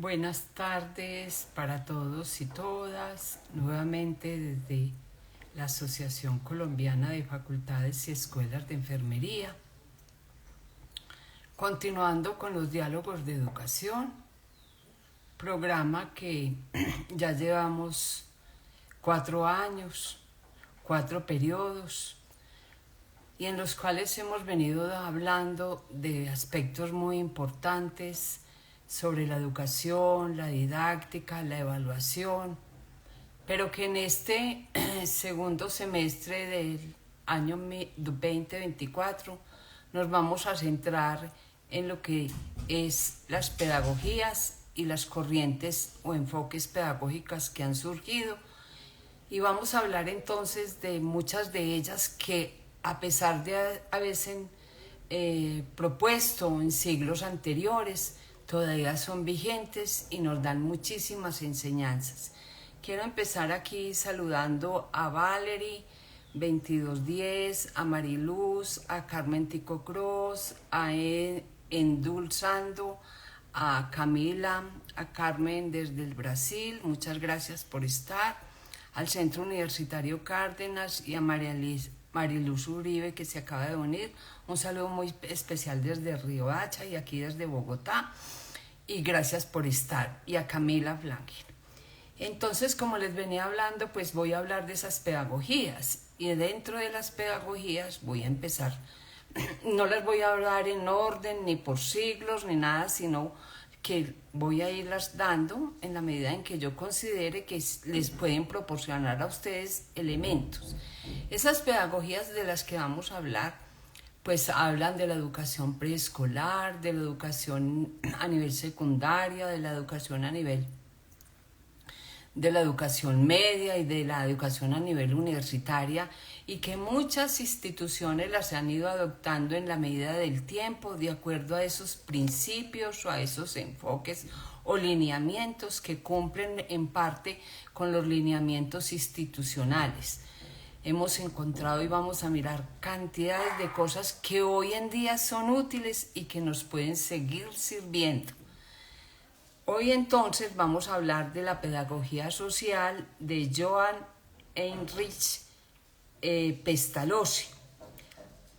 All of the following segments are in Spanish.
Buenas tardes para todos y todas, nuevamente desde la Asociación Colombiana de Facultades y Escuelas de Enfermería, continuando con los diálogos de educación, programa que ya llevamos 4 años, 4 periodos, y en los cuales hemos venido hablando de aspectos muy importantes sobre la educación, la didáctica, la evaluación, pero que en este segundo semestre del año 2024 nos vamos a centrar en lo que es las pedagogías y las corrientes o enfoques pedagógicas que han surgido, y vamos a hablar entonces de muchas de ellas que, a pesar de haberse propuesto en siglos anteriores, todavía son vigentes y nos dan muchísimas enseñanzas. Quiero empezar aquí saludando a Valerie 2210, a Mariluz, a Carmen Tico Cross, a Endulzando, a Camila, a Carmen desde el Brasil, muchas gracias por estar, al Centro Universitario Cárdenas y a Mariluz Uribe, que se acaba de unir. Un saludo muy especial desde Riohacha y aquí desde Bogotá, y gracias por estar, y a Camila Blanquer. Entonces, como les venía hablando, pues voy a hablar de esas pedagogías, y dentro de las pedagogías voy a empezar. No las voy a hablar en orden, ni por siglos, ni nada, sino que voy a irlas dando en la medida en que yo considere que les pueden proporcionar a ustedes elementos. Esas pedagogías de las que vamos a hablar, pues hablan de la educación preescolar, de la educación a nivel secundaria, de la educación a nivel de la educación media y de la educación a nivel universitaria, y que muchas instituciones las han ido adoptando en la medida del tiempo de acuerdo a esos principios o a esos enfoques o lineamientos que cumplen en parte con los lineamientos institucionales. Hemos encontrado y vamos a mirar cantidades de cosas que hoy en día son útiles y que nos pueden seguir sirviendo. Hoy entonces vamos a hablar de la pedagogía social de Johann Heinrich Pestalozzi.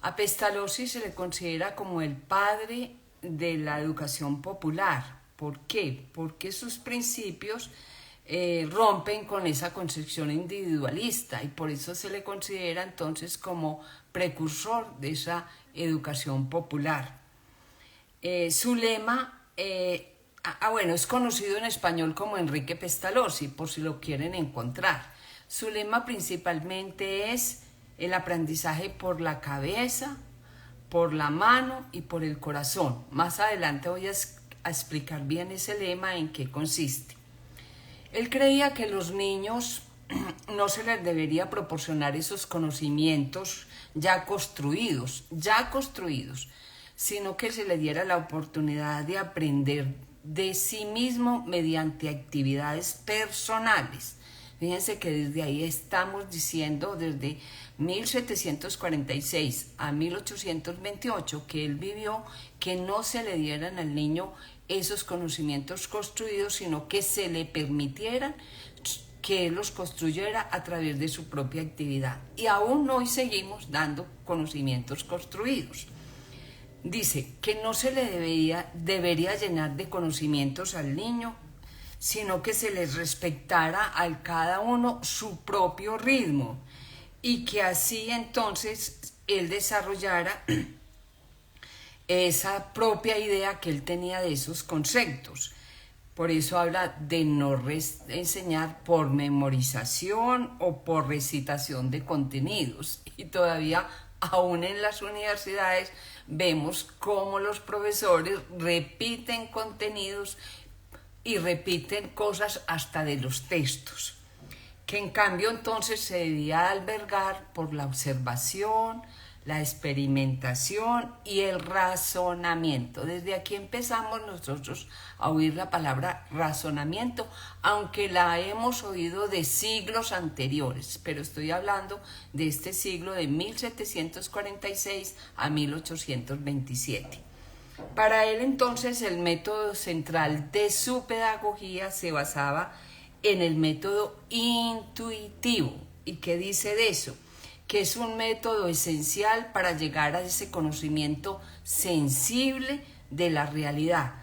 A Pestalozzi se le considera como el padre de la educación popular. ¿Por qué? Porque sus principios rompen con esa concepción individualista, y por eso se le considera entonces como precursor de esa educación popular. Su lema, es conocido en español como Enrique Pestalozzi, por si lo quieren encontrar. Su lema principalmente es el aprendizaje por la cabeza, por la mano y por el corazón. Más adelante voy a explicar bien ese lema, en qué consiste. Él creía que los niños no se les debería proporcionar esos conocimientos ya construidos, sino que se les diera la oportunidad de aprender de sí mismo mediante actividades personales. Fíjense que desde ahí estamos diciendo, desde 1746 a 1828, que él vivió que no se le dieran al niño esos conocimientos construidos, sino que se le permitieran que él los construyera a través de su propia actividad. Y aún hoy seguimos dando conocimientos construidos. Dice que no se le debería llenar de conocimientos al niño, sino que se les respetara a cada uno su propio ritmo, y que así entonces él desarrollara esa propia idea que él tenía de esos conceptos. Por eso habla de no enseñar por memorización o por recitación de contenidos. Y todavía, aún en las universidades, vemos cómo los profesores repiten contenidos y repiten cosas hasta de los textos, que en cambio entonces se debía albergar por la observación, la experimentación y el razonamiento. Desde aquí empezamos nosotros a oír la palabra razonamiento, aunque la hemos oído de siglos anteriores, pero estoy hablando de este siglo de 1746 a 1827. Para él entonces el método central de su pedagogía se basaba en el método intuitivo. ¿Y qué dice de eso? Que es un método esencial para llegar a ese conocimiento sensible de la realidad.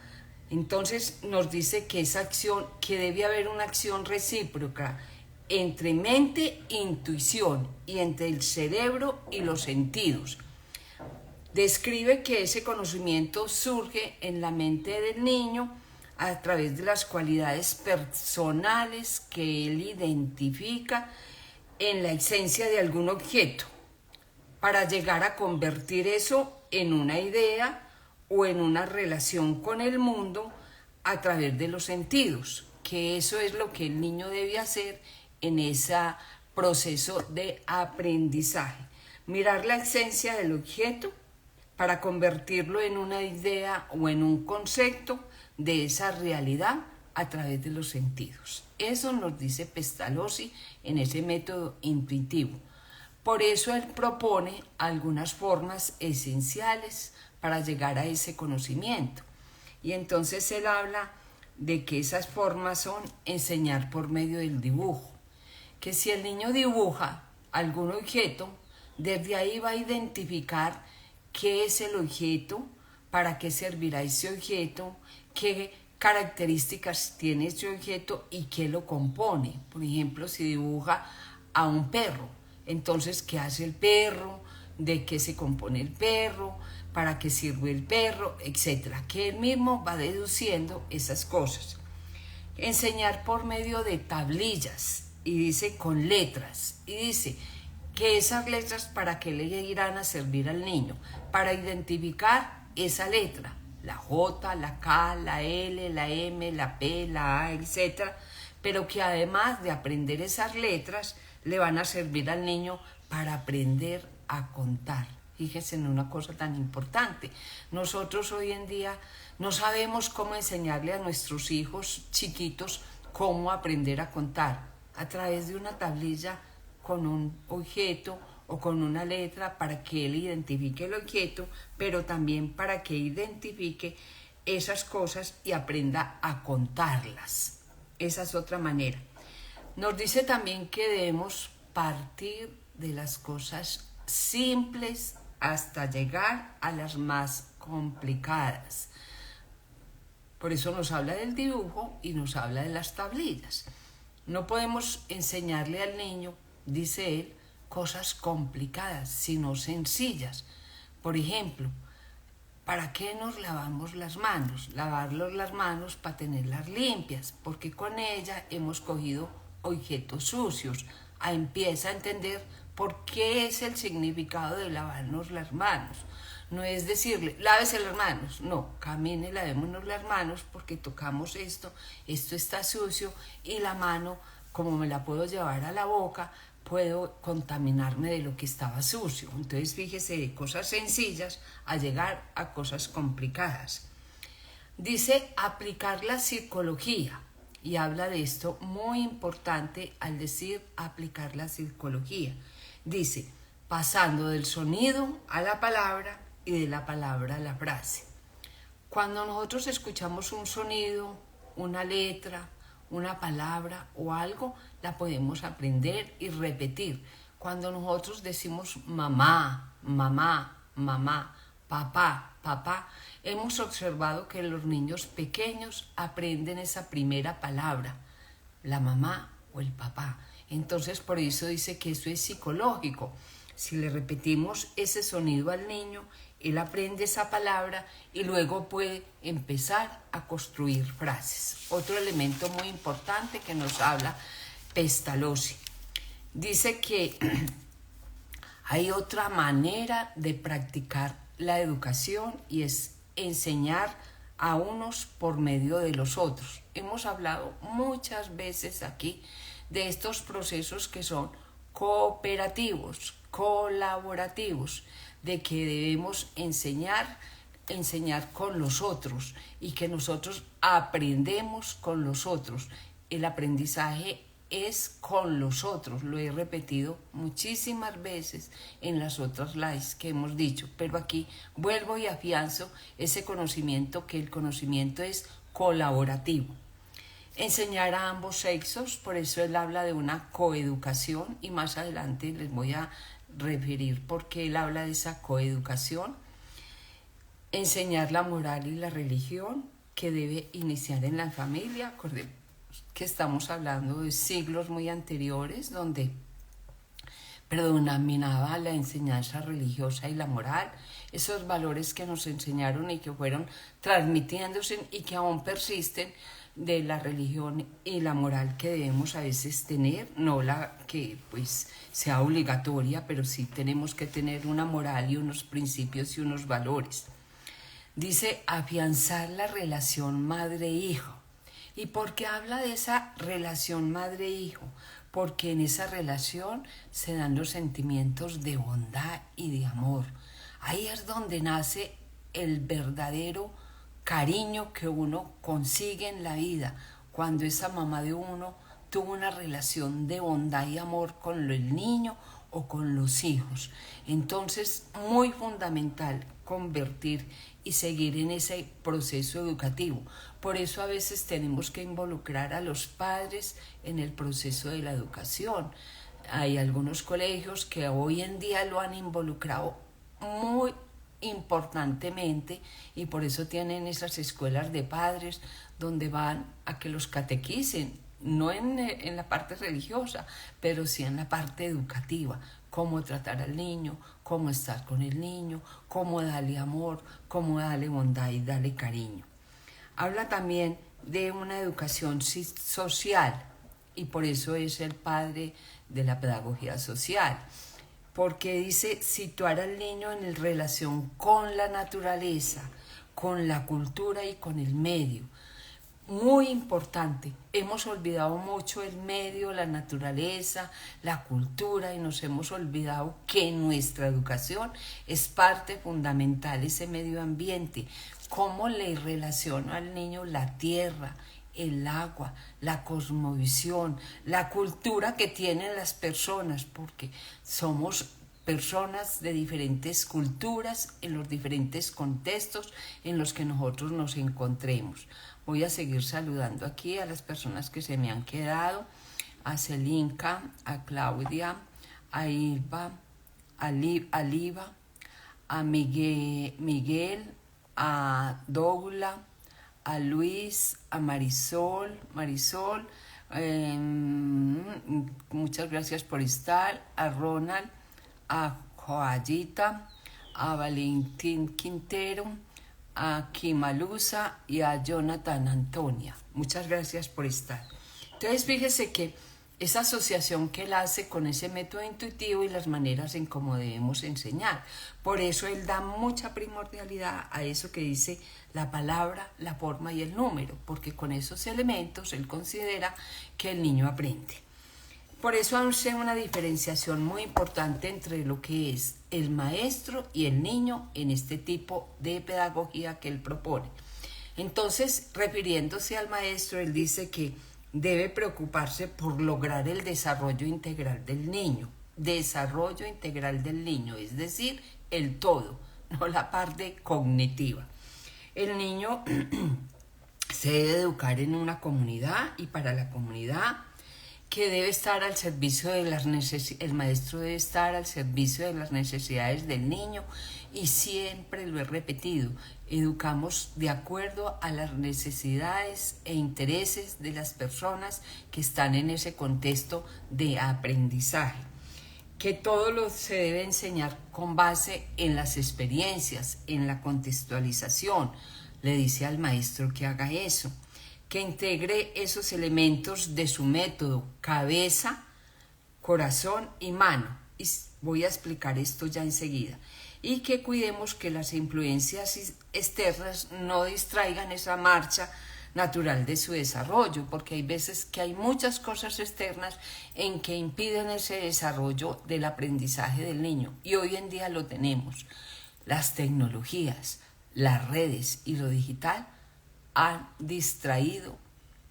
Entonces nos dice que esa acción, que debe haber una acción recíproca entre mente e intuición y entre el cerebro y los sentidos. Describe que ese conocimiento surge en la mente del niño a través de las cualidades personales que él identifica en la esencia de algún objeto, para llegar a convertir eso en una idea o en una relación con el mundo a través de los sentidos, que eso es lo que el niño debe hacer en ese proceso de aprendizaje. Mirar la esencia del objeto para convertirlo en una idea o en un concepto de esa realidad a través de los sentidos. Eso nos dice Pestalozzi en ese método intuitivo. Por eso él propone algunas formas esenciales para llegar a ese conocimiento. Y entonces él habla de que esas formas son enseñar por medio del dibujo. Que si el niño dibuja algún objeto, desde ahí va a identificar qué es el objeto, para qué servirá ese objeto, qué características tiene ese objeto y qué lo compone. Por ejemplo, si dibuja a un perro, entonces qué hace el perro, de qué se compone el perro, para qué sirve el perro, etcétera. Que él mismo va deduciendo esas cosas. Enseñar por medio de tablillas, y dice con letras, y dice que esas letras para qué le irán a servir al niño, para identificar esa letra, la J, la K, la L, la M, la P, la A, etc. Pero que además de aprender esas letras, le van a servir al niño para aprender a contar. Fíjense en una cosa tan importante. Nosotros hoy en día no sabemos cómo enseñarle a nuestros hijos chiquitos cómo aprender a contar. A través de una tablilla con un objeto o con una letra para que él identifique el objeto, pero también para que identifique esas cosas y aprenda a contarlas. Esa es otra manera. Nos dice también que debemos partir de las cosas simples hasta llegar a las más complicadas. Por eso nos habla del dibujo y nos habla de las tablillas. No podemos enseñarle al niño, dice él, cosas complicadas, sino sencillas. Por ejemplo, ¿para qué nos lavamos las manos? Lavarnos las manos para tenerlas limpias, porque con ella hemos cogido objetos sucios. Empieza a entender por qué es el significado de lavarnos las manos. No es decirle, lávese las manos. No, camine, lavémonos las manos porque tocamos esto está sucio y la mano, como me la puedo llevar a la boca, puedo contaminarme de lo que estaba sucio. Entonces fíjese, de cosas sencillas a llegar a cosas complicadas. Dice aplicar la psicología y habla de esto muy importante al decir aplicar la psicología. Dice, pasando del sonido a la palabra y de la palabra a la frase. Cuando nosotros escuchamos un sonido, una letra, una palabra o algo, la podemos aprender y repetir. Cuando nosotros decimos mamá, mamá, mamá, papá, papá, hemos observado que los niños pequeños aprenden esa primera palabra, la mamá o el papá. Entonces por eso dice que eso es psicológico. Si le repetimos ese sonido al niño, él aprende esa palabra y luego puede empezar a construir frases. Otro elemento muy importante que nos habla Pestalozzi. Dice que hay otra manera de practicar la educación y es enseñar a unos por medio de los otros. Hemos hablado muchas veces aquí de estos procesos que son cooperativos, colaborativos, de que debemos enseñar con los otros y que nosotros aprendemos con los otros. El aprendizaje es con los otros. Lo he repetido muchísimas veces en las otras lives que hemos dicho, pero aquí vuelvo y afianzo ese conocimiento, que el conocimiento es colaborativo. Enseñar a ambos sexos, por eso él habla de una coeducación, y más adelante les voy a referir por qué él habla de esa coeducación. Enseñar la moral y la religión, que debe iniciar en la familia. Acordemos que estamos hablando de siglos muy anteriores, donde predominaba la enseñanza religiosa y la moral, esos valores que nos enseñaron y que fueron transmitiéndose y que aún persisten, de la religión y la moral que debemos a veces tener, no la que pues sea obligatoria, pero sí tenemos que tener una moral y unos principios y unos valores. Dice afianzar la relación madre-hijo. ¿Y por qué habla de esa relación madre-hijo? Porque en esa relación se dan los sentimientos de bondad y de amor. Ahí es donde nace el verdadero cariño que uno consigue en la vida, cuando esa mamá de uno tuvo una relación de bondad y amor con el niño o con los hijos. Entonces, muy fundamental convertir y seguir en ese proceso educativo. Por eso a veces tenemos que involucrar a los padres en el proceso de la educación. Hay algunos colegios que hoy en día lo han involucrado muy importantemente, y por eso tienen esas escuelas de padres donde van a que los catequicen, no en la parte religiosa, pero sí en la parte educativa, cómo tratar al niño, cómo estar con el niño, cómo darle amor, cómo darle bondad y darle cariño. Habla también de una educación social, y por eso es el padre de la pedagogía social, porque dice situar al niño en relación con la naturaleza, con la cultura y con el medio. Muy importante, hemos olvidado mucho el medio, la naturaleza, la cultura, y nos hemos olvidado que en nuestra educación es parte fundamental ese medio ambiente. Cómo le relaciona al niño la tierra, el agua, la cosmovisión, la cultura que tienen las personas, porque somos personas de diferentes culturas en los diferentes contextos en los que nosotros nos encontremos. Voy a seguir saludando aquí a las personas que se me han quedado, a Celinka, a Claudia, a Ilva, a Liva, a Miguel, a Dougla, a Luis, a Marisol, muchas gracias por estar, a Ronald, a Joayita, a Valentín Quintero, a Kimalusa y a Jonathan Antonia. Muchas gracias por estar. Entonces fíjese que esa asociación que él hace con ese método intuitivo y las maneras en cómo debemos enseñar. Por eso él da mucha primordialidad a eso que dice la palabra, la forma y el número, porque con esos elementos él considera que el niño aprende. Por eso hace una diferenciación muy importante entre lo que es el maestro y el niño en este tipo de pedagogía que él propone. Entonces, refiriéndose al maestro, él dice que debe preocuparse por lograr el desarrollo integral del niño. Desarrollo integral del niño, es decir, el todo, no la parte cognitiva. El niño se debe educar en una comunidad y para la comunidad, que debe estar al servicio de las necesidades. El maestro debe estar al servicio de las necesidades del niño, y siempre lo he repetido, educamos de acuerdo a las necesidades e intereses de las personas que están en ese contexto de aprendizaje. Que todo lo se debe enseñar con base en las experiencias, en la contextualización. Le dice al maestro que haga eso, que integre esos elementos de su método, cabeza, corazón y mano. Y voy a explicar esto ya enseguida. Y que cuidemos que las influencias externas no distraigan esa marcha natural de su desarrollo, porque hay veces que hay muchas cosas externas en que impiden ese desarrollo del aprendizaje del niño. Y hoy en día lo tenemos. Las tecnologías, las redes y lo digital han distraído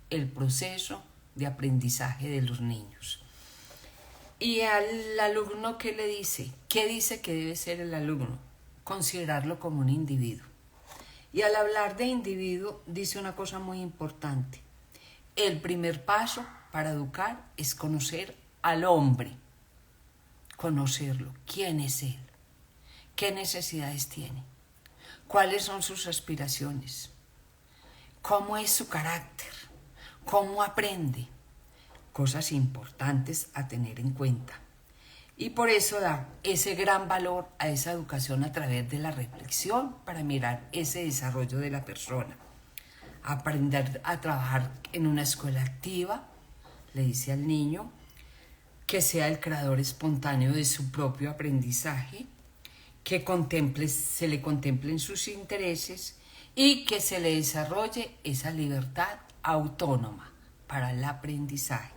el proceso de aprendizaje de los niños. Y al alumno, ¿qué le dice? ¿Qué dice que debe ser el alumno? Considerarlo como un individuo. Y al hablar de individuo, dice una cosa muy importante. El primer paso para educar es conocer al hombre. Conocerlo. ¿Quién es él? ¿Qué necesidades tiene? ¿Cuáles son sus aspiraciones? ¿Cómo es su carácter? ¿Cómo aprende? Cosas importantes a tener en cuenta. Y por eso da ese gran valor a esa educación a través de la reflexión para mirar ese desarrollo de la persona. Aprender a trabajar en una escuela activa, le dice al niño, que sea el creador espontáneo de su propio aprendizaje, que se le contemplen sus intereses y que se le desarrolle esa libertad autónoma para el aprendizaje.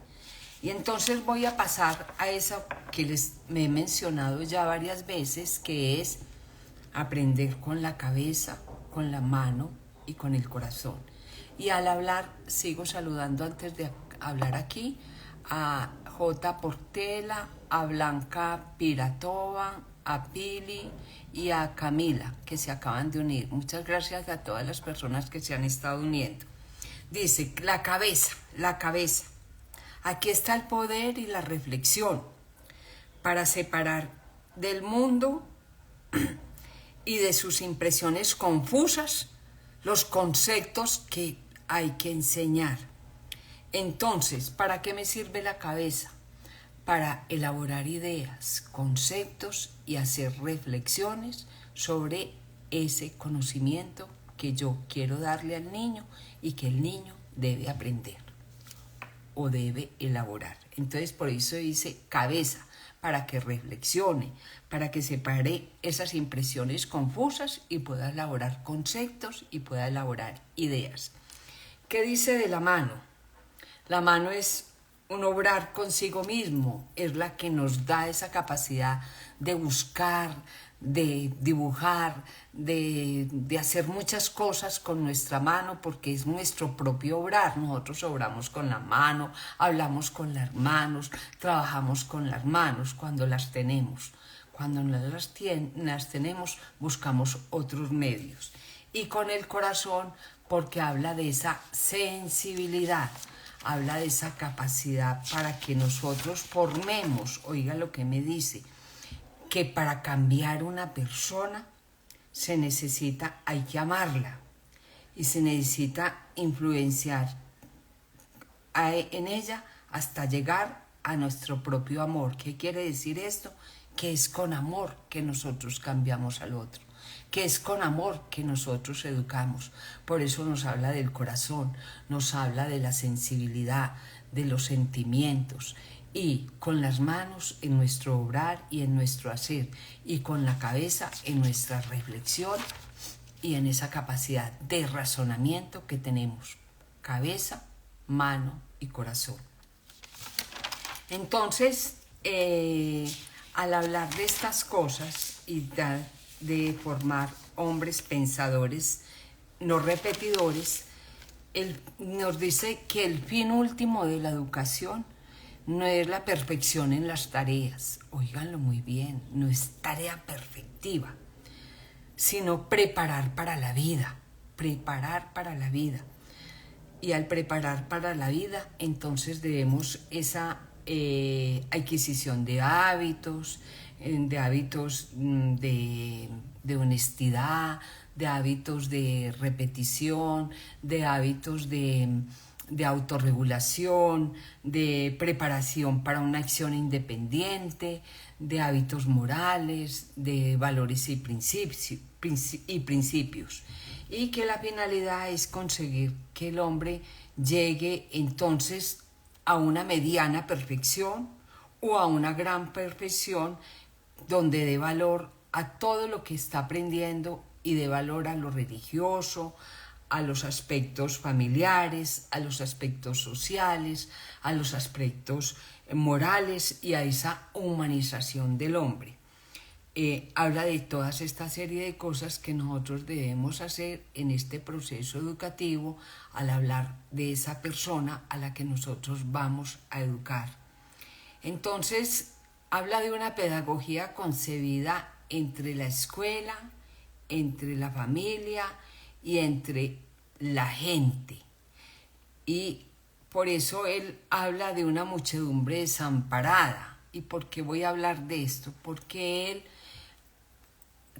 Y entonces voy a pasar a eso que me he mencionado ya varias veces, que es aprender con la cabeza, con la mano y con el corazón. Y al hablar, sigo saludando antes de hablar aquí a J. Portela, a Blanca Piratova, a Pili y a Camila, que se acaban de unir. Muchas gracias a todas las personas que se han estado uniendo. Dice, la cabeza. Aquí está el poder y la reflexión para separar del mundo y de sus impresiones confusas los conceptos que hay que enseñar. Entonces, ¿para qué me sirve la cabeza? Para elaborar ideas, conceptos y hacer reflexiones sobre ese conocimiento que yo quiero darle al niño y que el niño debe aprender o debe elaborar. Entonces, por eso dice cabeza, para que reflexione, para que separe esas impresiones confusas y pueda elaborar conceptos y pueda elaborar ideas. ¿Qué dice de la mano? La mano es un obrar consigo mismo, es la que nos da esa capacidad de buscar, de dibujar, de hacer muchas cosas con nuestra mano, porque es nuestro propio obrar. Nosotros obramos con la mano, hablamos con las manos, trabajamos con las manos cuando las tenemos. Cuando no las tenemos, buscamos otros medios. Y con el corazón, porque habla de esa sensibilidad, habla de esa capacidad para que nosotros formemos, oiga lo que me dice, que para cambiar una persona se necesita, hay que amarla y se necesita influenciar en ella hasta llegar a nuestro propio amor. ¿Qué quiere decir esto? Que es con amor que nosotros cambiamos al otro, que es con amor que nosotros educamos. Por eso nos habla del corazón, nos habla de la sensibilidad, de los sentimientos, y con las manos en nuestro obrar y en nuestro hacer, y con la cabeza en nuestra reflexión y en esa capacidad de razonamiento que tenemos, cabeza, mano y corazón. Entonces, al hablar de estas cosas y de formar hombres pensadores, no repetidores, él nos dice que el fin último de la educación no es la perfección en las tareas, óiganlo muy bien, no es tarea perfectiva, sino preparar para la vida, Y al preparar para la vida, entonces debemos esa adquisición de hábitos de honestidad, de hábitos de repetición, de hábitos de autorregulación, de preparación para una acción independiente, de hábitos morales, de valores y principios. Y que la finalidad es conseguir que el hombre llegue entonces a una mediana perfección o a una gran perfección, donde dé valor a todo lo que está aprendiendo y dé valor a lo religioso, a los aspectos familiares, a los aspectos sociales, a los aspectos morales y a esa humanización del hombre. habla de toda esta serie de cosas que nosotros debemos hacer en este proceso educativo al hablar de esa persona a la que nosotros vamos a educar. Entonces, habla de una pedagogía concebida entre la escuela, entre la familia y entre la gente. Y por eso él habla de una muchedumbre desamparada. ¿Y por qué voy a hablar de esto? Porque él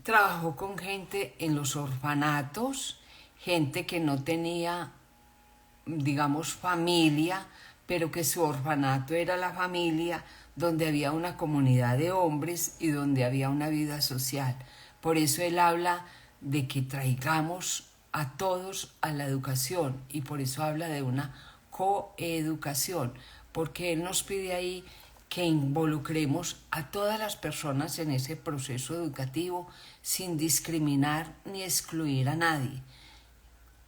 trabajó con gente en los orfanatos, gente que no tenía, digamos, familia, pero que su orfanato era la familia, donde había una comunidad de hombres y donde había una vida social. Por eso él habla de que traigamos a todos a la educación, y por eso habla de una coeducación, porque él nos pide ahí que involucremos a todas las personas en ese proceso educativo sin discriminar ni excluir a nadie,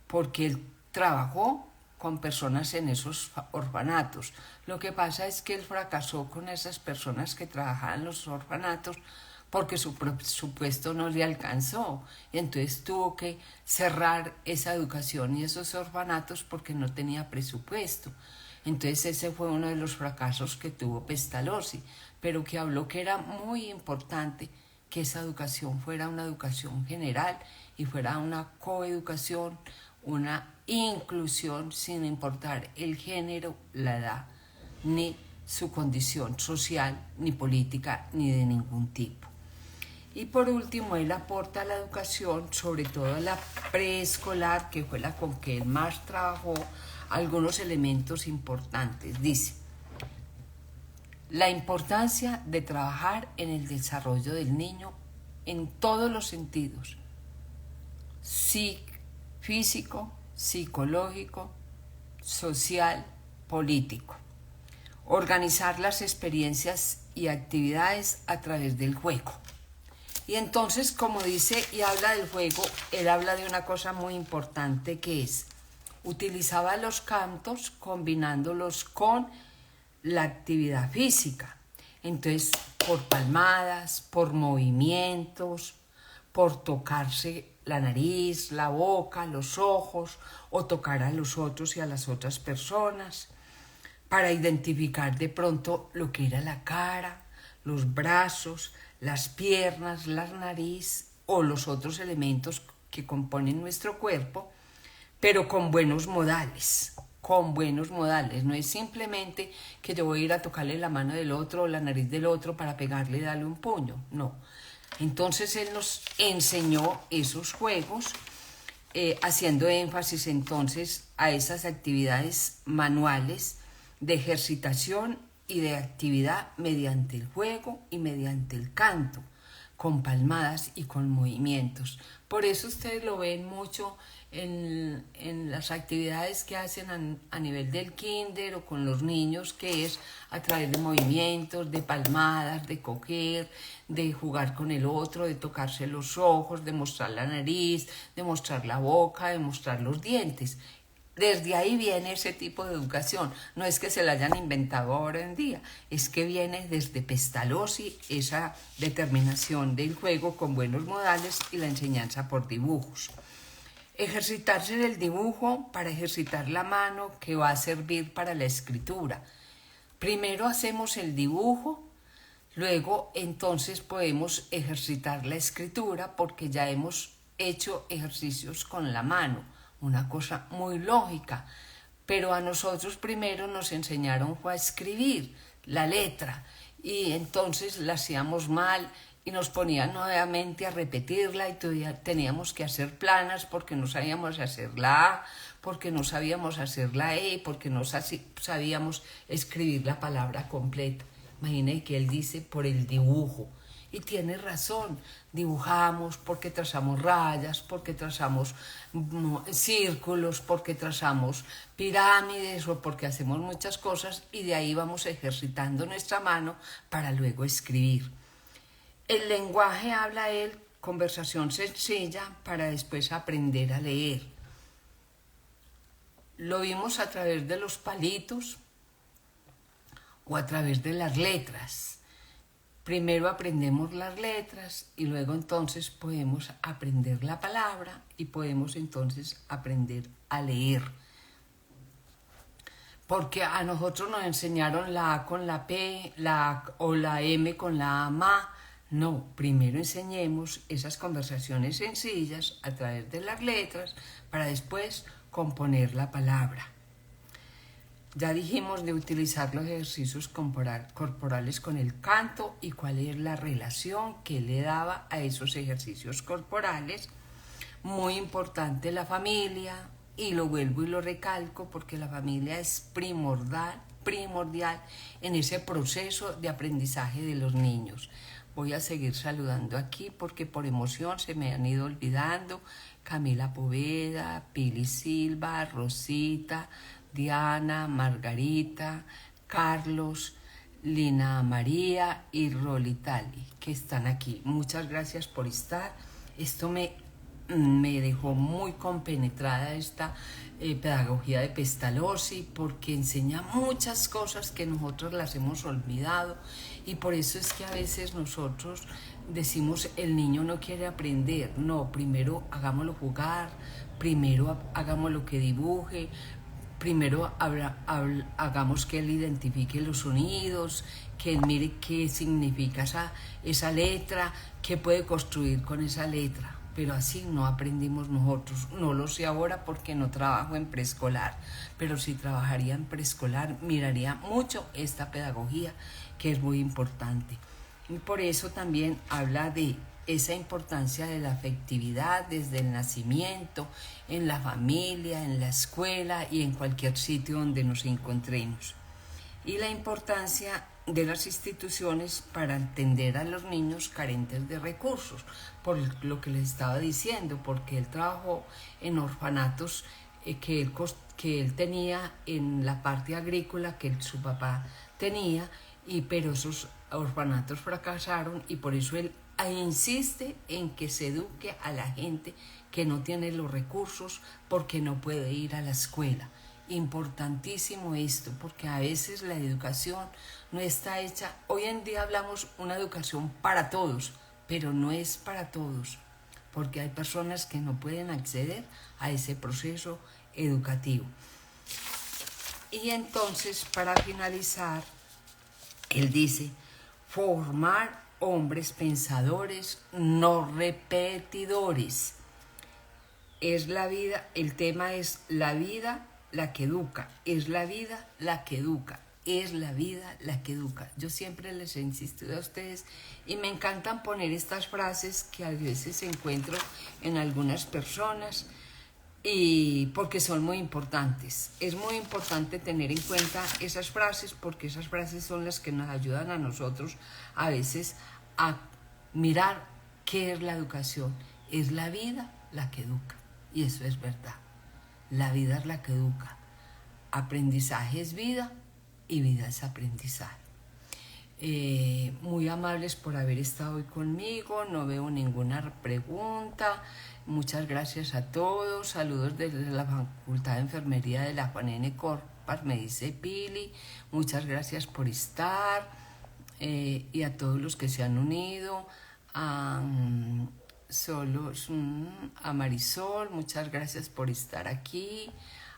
porque él trabajó con personas en esos orfanatos. Lo que pasa es que él fracasó con esas personas que trabajaban en los orfanatos porque su presupuesto no le alcanzó, y entonces tuvo que cerrar esa educación y esos orfanatos porque no tenía presupuesto. Entonces ese fue uno de los fracasos que tuvo Pestalozzi, pero que habló que era muy importante que esa educación fuera una educación general y fuera una coeducación, una inclusión sin importar el género, la edad, ni su condición social, ni política, ni de ningún tipo. Y por último, él aporta a la educación, sobre todo a la preescolar, que fue la con que él más trabajó, algunos elementos importantes. Dice, la importancia de trabajar en el desarrollo del niño en todos los sentidos, físico, psicológico, social, político. Organizar las experiencias y actividades a través del juego. Y entonces, como dice y habla del juego, él habla de una cosa muy importante que es, utilizaba los cantos combinándolos con la actividad física. Entonces, por palmadas, por movimientos, por tocarse la nariz, la boca, los ojos, o tocar a los otros y a las otras personas, para identificar de pronto lo que era la cara, los brazos, las piernas, la nariz o los otros elementos que componen nuestro cuerpo, pero con buenos modales, no es simplemente que yo voy a ir a tocarle la mano del otro o la nariz del otro para pegarle y darle un puño, no. Entonces él nos enseñó esos juegos, haciendo énfasis entonces a esas actividades manuales de ejercitación y de actividad mediante el juego y mediante el canto, con palmadas y con movimientos. Por eso ustedes lo ven mucho en las actividades que hacen a nivel del kinder o con los niños, que es a través de movimientos, de palmadas, de coger, de jugar con el otro, de tocarse los ojos, de mostrar la nariz, de mostrar la boca, de mostrar los dientes. Desde ahí viene ese tipo de educación. No es que se la hayan inventado ahora en día, es que viene desde Pestalozzi esa determinación del juego con buenos modales y la enseñanza por dibujos. Ejercitarse en el dibujo para ejercitar la mano, que va a servir para la escritura. Primero hacemos el dibujo, luego entonces podemos ejercitar la escritura porque ya hemos hecho ejercicios con la mano. Una cosa muy lógica, pero a nosotros primero nos enseñaron a escribir la letra y entonces la hacíamos mal y nos ponían nuevamente a repetirla y todavía teníamos que hacer planas porque no sabíamos hacer la A, porque no sabíamos hacer la E, porque no sabíamos escribir la palabra completa. Imaginen que él dice por el dibujo. Y tiene razón, dibujamos porque trazamos rayas, porque trazamos círculos, porque trazamos pirámides o porque hacemos muchas cosas y de ahí vamos ejercitando nuestra mano para luego escribir. El lenguaje habla él, conversación sencilla para después aprender a leer. Lo vimos a través de los palitos o a través de las letras. Primero aprendemos las letras y luego entonces podemos aprender la palabra y podemos entonces aprender a leer. Porque a nosotros nos enseñaron la A con la P, o la M con la A. No, primero enseñemos esas conversaciones sencillas a través de las letras para después componer la palabra. Ya dijimos de utilizar los ejercicios corporales con el canto y cuál es la relación que le daba a esos ejercicios corporales. Muy importante la familia, y lo vuelvo y lo recalco porque la familia es primordial en ese proceso de aprendizaje de los niños. Voy a seguir saludando aquí porque por emoción se me han ido olvidando. Camila Poveda, Pili Silva, Rosita, Diana, Margarita, Carlos, Lina María y Rolitali, que están aquí. Muchas gracias por estar. Esto me dejó muy compenetrada esta pedagogía de Pestalozzi, porque enseña muchas cosas que nosotros las hemos olvidado, y por eso es que a veces nosotros decimos el niño no quiere aprender. No, primero hagámoslo jugar, primero hagámoslo que dibuje, primero hagamos que él identifique los sonidos, que él mire qué significa esa letra, qué puede construir con esa letra. Pero así no aprendimos nosotros. No lo sé ahora porque no trabajo en preescolar, pero si trabajaría en preescolar miraría mucho esta pedagogía, que es muy importante. Y por eso también habla de esa importancia de la afectividad desde el nacimiento, en la familia, en la escuela y en cualquier sitio donde nos encontremos. Y la importancia de las instituciones para atender a los niños carentes de recursos, por lo que les estaba diciendo, porque él trabajó en orfanatos que él tenía en la parte agrícola que su papá tenía, pero esos orfanatos fracasaron, y por eso él insiste en que se eduque a la gente que no tiene los recursos porque no puede ir a la escuela. Importantísimo esto, porque a veces la educación no está hecha. Hoy en día hablamos una educación para todos, pero no es para todos, porque hay personas que no pueden acceder a ese proceso educativo. Y entonces, para finalizar, él dice: formar hombres pensadores, no repetidores. Es la vida, el tema es la vida la que educa, es la vida la que educa, es la vida la que educa. Yo siempre les he insistido a ustedes, y me encantan poner estas frases que a veces encuentro en algunas personas, y porque son muy importantes. Es muy importante tener en cuenta esas frases, porque esas frases son las que nos ayudan a nosotros a veces a mirar qué es la educación. Es la vida la que educa, y eso es verdad. La vida es la que educa. Aprendizaje es vida y vida es aprendizaje. Muy amables por haber estado hoy conmigo. No veo ninguna pregunta. Muchas gracias a todos. Saludos desde la Facultad de Enfermería de la Juan N. Corpas, me dice Pili. Muchas gracias por estar. Y a todos los que se han unido. A Marisol, muchas gracias por estar aquí.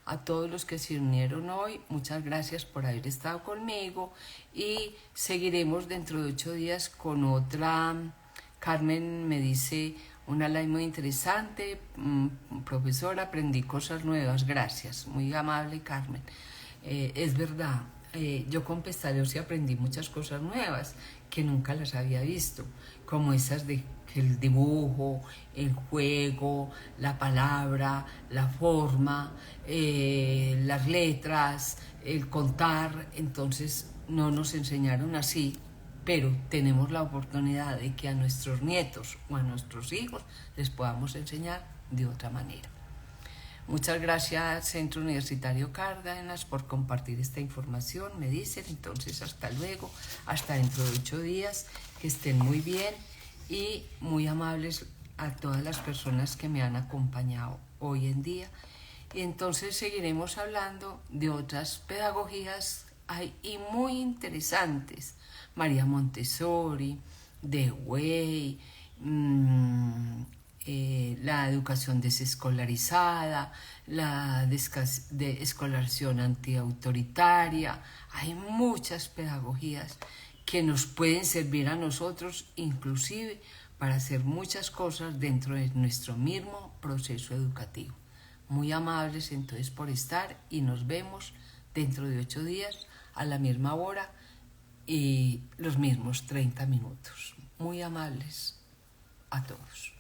A todos los que se unieron hoy, muchas gracias por haber estado conmigo, y seguiremos dentro de 8 días con otra. Carmen me dice: una live muy interesante, profesora, aprendí cosas nuevas. Gracias, muy amable Carmen. Es verdad, yo con Pestalozzi aprendí muchas cosas nuevas que nunca las había visto, como esas de el dibujo, el juego, la palabra, la forma, las letras, el contar. Entonces no nos enseñaron así, pero tenemos la oportunidad de que a nuestros nietos o a nuestros hijos les podamos enseñar de otra manera. Muchas gracias, Centro Universitario Cárdenas, por compartir esta información, me dicen. Entonces, hasta luego, hasta dentro de 8 días, que estén muy bien, y muy amables a todas las personas que me han acompañado hoy en día. Y entonces seguiremos hablando de otras pedagogías hay y muy interesantes. María Montessori, The Way, la educación desescolarizada, la escolarización antiautoritaria. Hay muchas pedagogías que nos pueden servir a nosotros, inclusive para hacer muchas cosas dentro de nuestro mismo proceso educativo. Muy amables entonces por estar, y nos vemos dentro de 8 días a la misma hora y los mismos 30 minutos. Muy amables a todos.